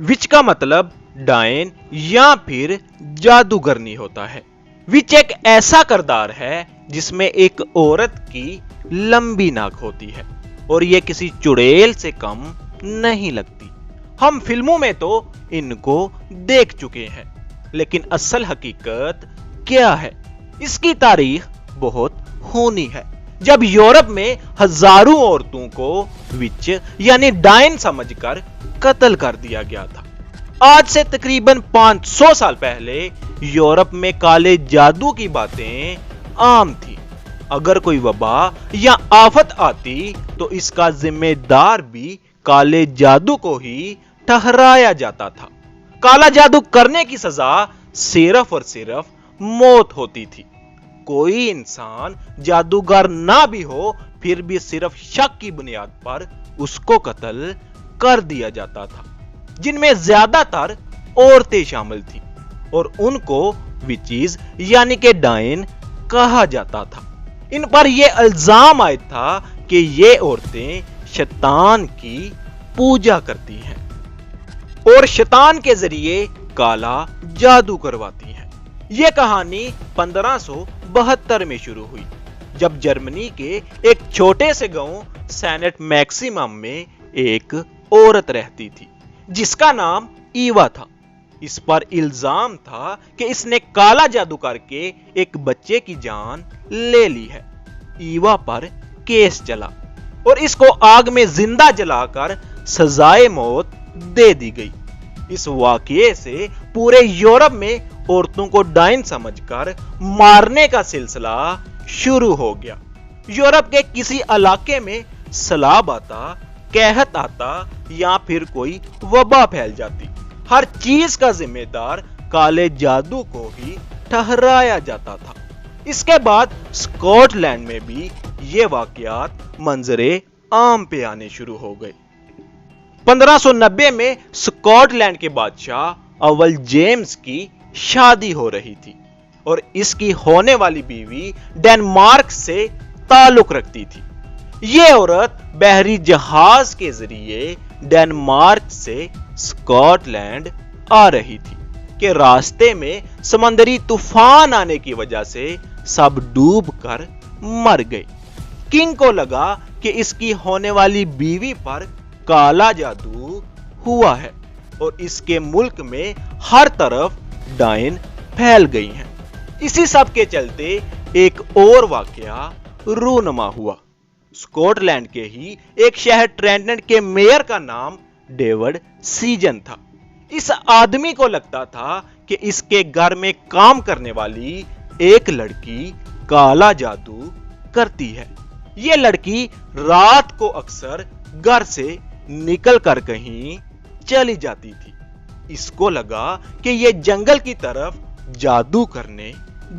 विच का मतलब डायन या फिर जादूगरनी होता है। विच एक ऐसा किरदार है जिसमें एक औरत की लंबी नाक होती है और यह किसी चुड़ैल से कम नहीं लगती। हम फिल्मों में तो इनको देख चुके हैं, लेकिन असल हकीकत क्या है? इसकी तारीख बहुत होनी है, जब यूरोप में हजारों औरतों को विच यानी डायन समझकर कत्ल कर दिया गया था। आज से तकरीबन 500 साल पहले यूरोप में काले जादू की बातें आम थी। अगर कोई वबा या आफत आती तो इसका जिम्मेदार भी काले जादू को ही ठहराया जाता था। काला जादू करने की सजा सिर्फ और सिर्फ मौत होती थी। कोई इंसान जादूगर ना भी हो, फिर भी सिर्फ शक की बुनियाद पर उसको कत्ल कर दिया जाता था, जिनमें ज्यादातर औरतें शामिल थी और उनको विचीज यानी के डायन कहा जाता था। इन पर यह इल्जाम आया था कि ये औरतें शैतान की पूजा करती हैं और शैतान के जरिए काला जादू करवाती हैं। यह कहानी 1572 में शुरू हुई, जब जर्मनी के एक छोटे से गांव सेनेट मैक्सिमम में एक औरत रहती थी जिसका नाम ईवा था। इस पर इल्जाम था कि इसने काला जादू करके एक बच्चे की जान ले ली है। ईवा पर केस चला और इसको आग में जिंदा जलाकर सजाए मौत दे दी गई। इस वाकये से पूरे यूरोप में औरतों को डायन समझकर मारने का सिलसिला शुरू हो गया। यूरोप के किसी इलाके में सैलाब आता, कहत आता या फिर कोई वबा फैल जाती, हर चीज का जिम्मेदार काले जादू को ही ठहराया जाता था। इसके बाद स्कॉटलैंड में भी ये वाकयात मंजरे आम पे आने शुरू हो गए। 1590 में स्कॉटलैंड के बादशाह अव्वल जेम्स की शादी हो रही थी और इसकी होने वाली बीवी डेनमार्क से ताल्लुक रखती थी। यह औरत बहरी जहाज के जरिए डेनमार्क से स्कॉटलैंड आ रही थी कि रास्ते में समंदरी तूफान आने की वजह से सब डूब कर मर गए। किंग को लगा कि इसकी होने वाली बीवी पर काला जादू हुआ है और इसके मुल्क में हर तरफ डायन फैल गई हैं। इसी सब के चलते एक और वाकया रूनमा हुआ। स्कॉटलैंड के ही एक शहर ट्रेंटन के मेयर का नाम डेविड सीजन था। इस आदमी को लगता था कि इसके घर में काम करने वाली एक लड़की काला जादू करती है। यह लड़की रात को अक्सर घर से निकल कर कहीं चली जाती थी। इसको लगा कि यह जंगल की तरफ जादू करने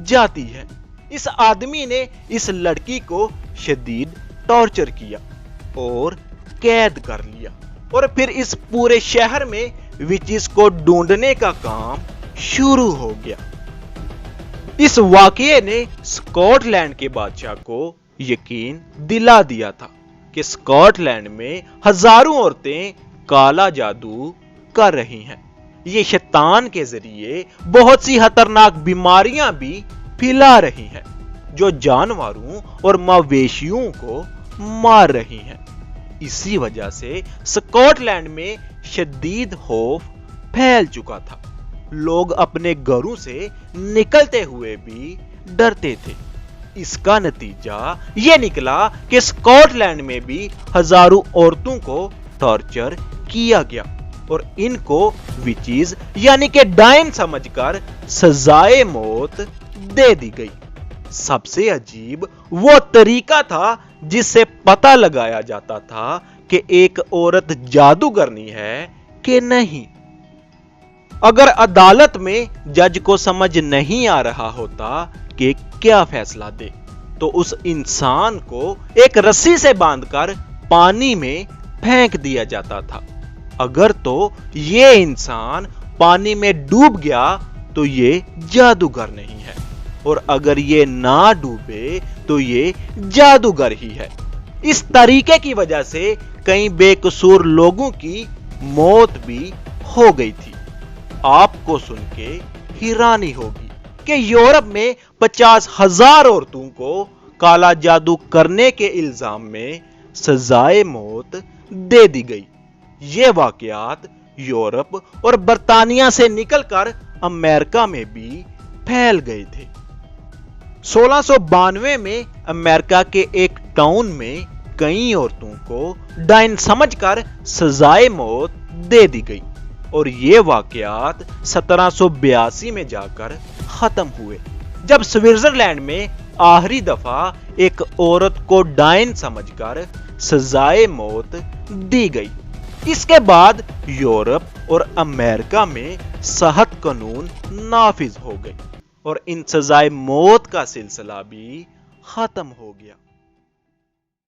जाती है। इस आदमी ने इस लड़की को शदीद टॉर्चर किया और कैद कर लिया और फिर इस पूरे शहर में विचिस को ढूंढने का काम शुरू हो गया। इस वाकये ने स्कॉटलैंड के बादशाह को यकीन दिला दिया था कि स्कॉटलैंड में हजारों औरतें काला जादू कर रही हैं। ये शैतान के जरिए बहुत सी खतरनाक बीमारियां भी फैला रही हैं, जो जानवरों और मवेशियों को मार रही हैं। इसी वजह से स्कॉटलैंड में शदीद खौफ फैल चुका था। लोग अपने घरों से निकलते हुए भी डरते थे। इसका नतीजा यह निकला कि स्कॉटलैंड में भी हजारों औरतों को टॉर्चर किया गया और इनको विचीज यानी कि डायन समझकर सजाए मौत दे दी गई। सबसे अजीब वो तरीका था जिससे पता लगाया जाता था कि एक औरत जादूगरनी है कि नहीं। अगर अदालत में जज को समझ नहीं आ रहा होता कि क्या फैसला दे, तो उस इंसान को एक रस्सी से बांधकर पानी में फेंक दिया जाता था। अगर तो ये इंसान पानी में डूब गया तो ये जादूगर नहीं है, और अगर ये ना डूबे तो ये जादूगर ही है। इस तरीके की वजह से कई बेकसूर लोगों की मौत भी ہو گئی تھی۔ آپ کو سن کے حیرانی ہوگی کہ یورپ میں 50,000 عورتوں کو کالا جادو کرنے کے الزام میں سزائے موت دے دی گئی۔ یہ واقعات یورپ اور برطانیہ سے نکل کر امریکہ میں بھی پھیل گئے تھے۔ 1692 میں امریکہ کے ایک ٹاؤن میں کئی عورتوں کو ڈائن سمجھ کر سزائے موت دے دی گئی اور یہ واقعات 1782 میں جا کر ختم ہوئے، جب سوئٹزرلینڈ میں آخری دفعہ ایک عورت کو ڈائن سمجھ کر سزائے موت دی گئی۔ اس کے بعد یورپ اور امریکہ میں سخت قانون نافذ ہو گئے اور ان سزائے موت کا سلسلہ بھی ختم ہو گیا۔